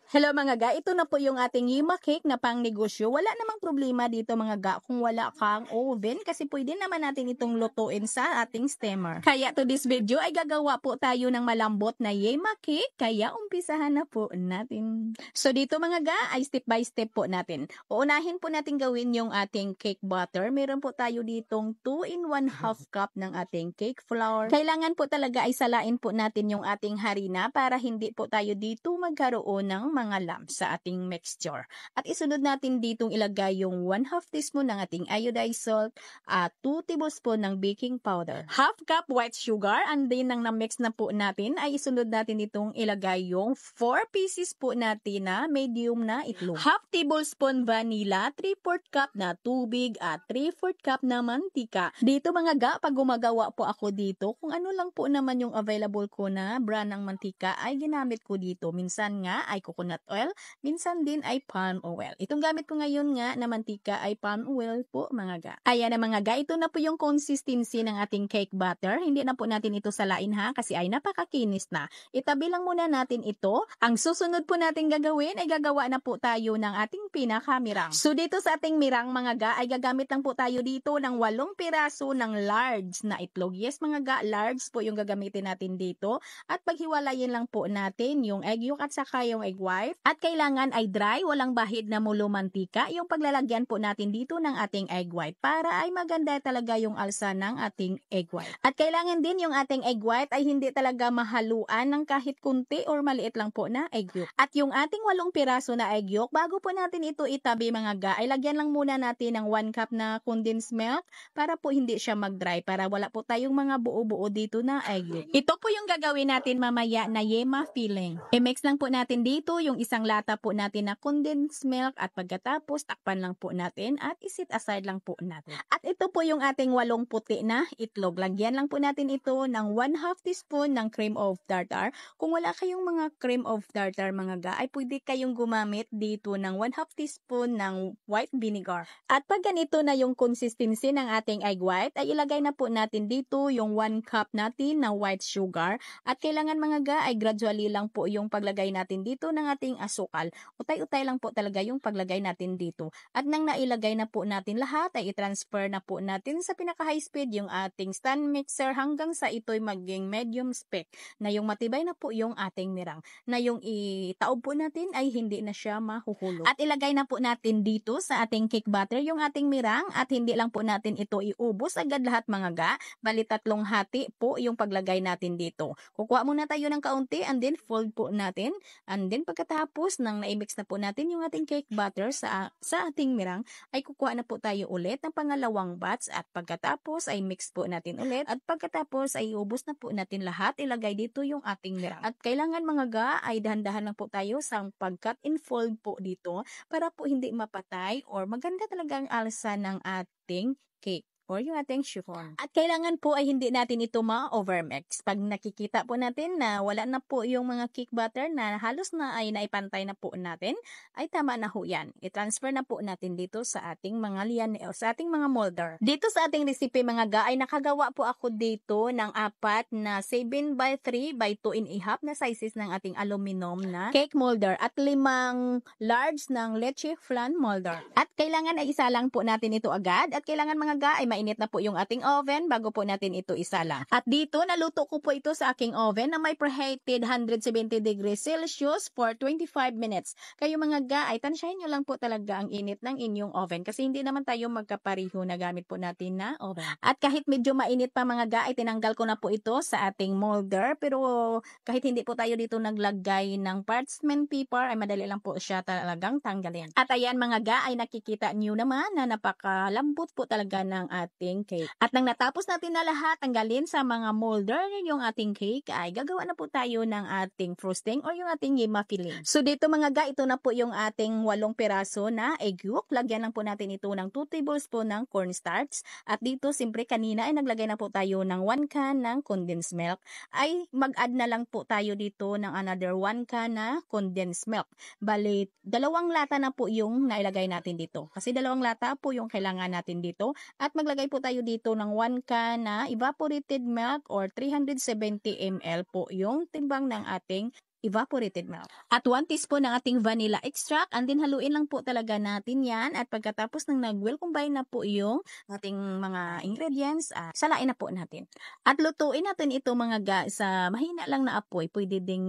Hello mga ga, ito na po yung ating Yima cake na pang negosyo. Wala namang problema dito mga ga kung wala kang oven kasi pwede naman natin itong lutuin sa ating steamer. Kaya to this video ay gagawa po tayo ng malambot na Yima cake, kaya umpisahan na po natin. So dito mga ga ay step by step po natin. Uunahin po natin gawin yung ating cake butter. Meron po tayo ditong 2 in 1 half cup ng ating cake flour. Kailangan po talaga ay salain po natin yung ating harina para hindi po tayo dito magkaroon ng mga lumps sa ating mixture. At isunod natin ditong ilagay yung 1/2 teaspoon ng ating iodized salt at 2 tablespoon ng baking powder. Half cup white sugar, and then nang na-mix na po natin ay isunod natin itong ilagay yung 4 pieces po natin na medium na itlog. Half tablespoon vanilla, 3/4 cup na tubig at 3/4 cup na mantika. Dito mga ga, pag gumagawa po ako dito, kung ano lang po naman yung available ko na brand ng mantika ay ginamit ko dito. Minsan nga ay coconut oil, minsan din ay palm oil. Itong gamit ko ngayon nga na mantika ay palm oil po mga ga. Ayan na mga ga, ito na po yung consistency ng ating cake butter. Hindi na po natin ito salain ha kasi ay napakakinis na. Itabi lang muna natin ito. Ang susunod po natin gagawin ay gagawa na po tayo ng ating pinakamirang. So dito sa ating mirang mga ga ay gagamit lang po tayo dito ng 8 piraso ng large na itlog. Yes mga ga, large po yung gagamitin natin dito. At paghiwalayin lang po natin yung egg yolk at saka yung egg white. At kailangan ay dry, walang bahid na mulo mantika yung paglalagyan po natin dito ng ating egg white para ay maganda talaga yung alsa ng ating egg white. At kailangan din yung ating egg white ay hindi talaga mahaluan ng kahit kunti or maliit lang po na egg yolk. At yung ating 8 piraso na egg yolk, bago po natin ito itabi mga ga, ay lagyan lang muna natin ng 1 cup na condensed milk para po hindi siya mag-dry, para wala po tayong mga buo-buo dito na egg yolk. Ito po yung gagawin natin mamaya na Yema filling. I-mix lang po natin dito yung isang lata po natin na condensed milk at pagkatapos takpan lang po natin at isit aside lang po natin. At ito po yung ating 8 puti na itlog. Lagyan lang po natin ito ng 1/2 teaspoon ng cream of tartar. Kung wala kayong mga cream of tartar mga ga, ay pwede kayong gumamit dito ng 1/2 teaspoon ng white vinegar. At pag ganito na yung consistency ng ating egg white, ay ilagay na po natin dito yung 1 cup natin na white sugar. At kailangan mga ga ay gradually lang po yung paglagay natin dito ng ating asukal. Utay-utay lang po talaga yung paglagay natin dito. At nang nailagay na po natin lahat, ay i-transfer na po natin sa pinaka-high speed yung ating stand mixer hanggang sa ito'y maging medium spec na yung matibay na po yung ating mirang. Na yung itaob po natin ay hindi na siya mahuhulog. At ilagay na po natin dito sa ating cake batter yung ating mirang at hindi lang po natin ito iubos agad lahat mga ga. Bali 3 hati po yung paglagay natin dito. Kukuha muna tayo ng kaunti and then fold po natin. And then pagkatapos nang na-mix na po natin yung ating cake batter sa ating mirang, ay kukuha na po tayo ulit ng pangalawang batch at pagkatapos ay mix po natin ulit at pagkatapos ay ubos na po natin lahat. Ilagay dito yung ating mirang. At kailangan mga ga ay dahan-dahan lang po tayo sa pag-cut and fold po dito para po hindi mapatay or maganda talaga ang alsa ng ating cake or yung ating chiffon. At kailangan po ay hindi natin ito ma-overmix. Pag nakikita po natin na wala na po yung mga cake batter na halos na ay naipantay na po natin, ay tama na ho yan. I-transfer na po natin dito sa ating mga lian o sa ating mga molder. Dito sa ating recipe mga ga ay nakagawa po ako dito ng 4 na 7 by 3 by 2 and a half na sizes ng ating aluminum na cake molder at 5 large ng leche flan molder. At kailangan ay isa lang po natin ito agad at kailangan mga ga ay mainit na po yung ating oven bago po natin ito isala. At dito, naluto ko po ito sa aking oven na may preheated 170 degrees Celsius for 25 minutes. Kayo mga ga, ay tansyahin nyo lang po talaga ang init ng inyong oven kasi hindi naman tayo magkapariho na gamit po natin na oven. At kahit medyo mainit pa mga ga, ay tinanggal ko na po ito sa ating molder. Pero kahit hindi po tayo dito naglagay ng parchment paper, ay madali lang po siya talagang tanggalin. At ayan mga ga, ay nakikita nyo naman na napakalambot po talaga ng ating cake. At nang natapos natin na lahat, tanggalin sa mga molder yung ating cake, ay gagawa na po tayo ng ating frosting or yung ating Yema filling. So dito mga ga, ito na po yung ating 8 piraso na egg yolk. Lagyan lang po natin ito ng 2 tablespoon ng cornstarch. At dito, siyempre kanina ay naglagay na po tayo ng 1 can ng condensed milk. Ay mag-add na lang po tayo dito ng another 1 can na condensed milk. Bali, 2 lata na po yung nailagay natin dito. Kasi 2 lata po yung kailangan natin dito. At maglagay po tayo dito ng 1 can na evaporated milk or 370 ml po yung timbang ng ating evaporated milk. At 1 teaspoon ng ating vanilla extract, and then haluin lang po talaga natin yan. At pagkatapos ng nag-well combine na po yung ating mga ingredients, salain na po natin. At lutuin natin ito mga sa mahina lang na apoy. Pwede ding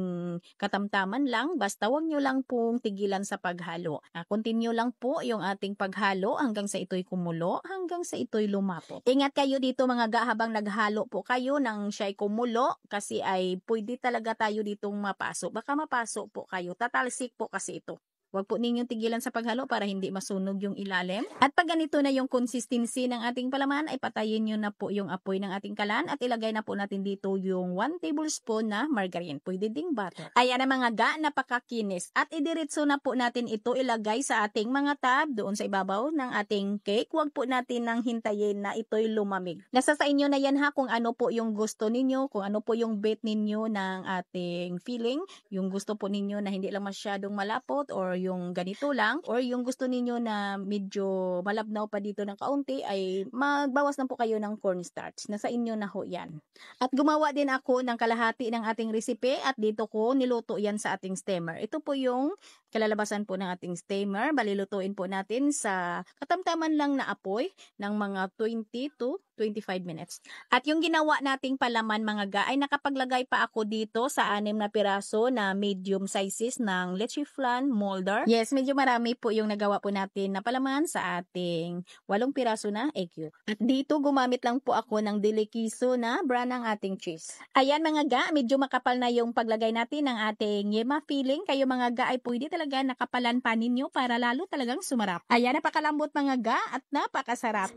katamtaman lang, basta wag nyo lang pong tigilan sa paghalo. Continue lang po yung ating paghalo hanggang sa ito'y kumulo, hanggang sa ito'y lumapot. Ingat kayo dito mga habang naghalo po kayo nang siya'y kumulo, kasi ay pwede talaga tayo ditong mapasok. Baka mapasok po kayo. Tatalsik po kasi ito. Huwag po ninyong tigilan sa paghalo para hindi masunog yung ilalim. At pag ganito na yung consistency ng ating palaman, ay patayin nyo na po yung apoy ng ating kalan at ilagay na po natin dito yung 1 tablespoon na margarine. Pwede ding butter. Ayan na mga napakakinis. At idiretso na po natin ito ilagay sa ating mga tab doon sa ibabaw ng ating cake. Huwag po natin nang hintayin na ito'y lumamig. Nasa sa inyo na yan ha kung ano po yung gusto ninyo, kung ano po yung bet ninyo ng ating filling. Yung gusto po ninyo na hindi lang masyadong malapot or yung ganito lang, or yung gusto ninyo na medyo malabnaw pa dito ng kaunti, ay magbawas na po kayo ng cornstarch. Nasa inyo na ho yan. At gumawa din ako ng kalahati ng ating recipe at dito ko niluto yan sa ating steamer. Ito po yung kalalabasan po ng ating steamer. Balilutuin po natin sa katamtaman lang na apoy ng mga 20 to 25 minutes. At yung ginawa nating palaman mga ay nakapaglagay pa ako dito sa 6 na piraso na medium sizes ng leche flan molder. Yes, medyo marami po yung nagawa po natin na palaman sa ating 8 piraso na egg yolk. At dito gumamit lang po ako ng deliquiso na brand ng ating cheese. Ayan mga medyo makapal na yung paglagay natin ng ating yema filling. Kayo mga ay pwede talaga nakapalan pa ninyo para lalo talagang sumarap. Ayan, napakalambot mga at napakasarap.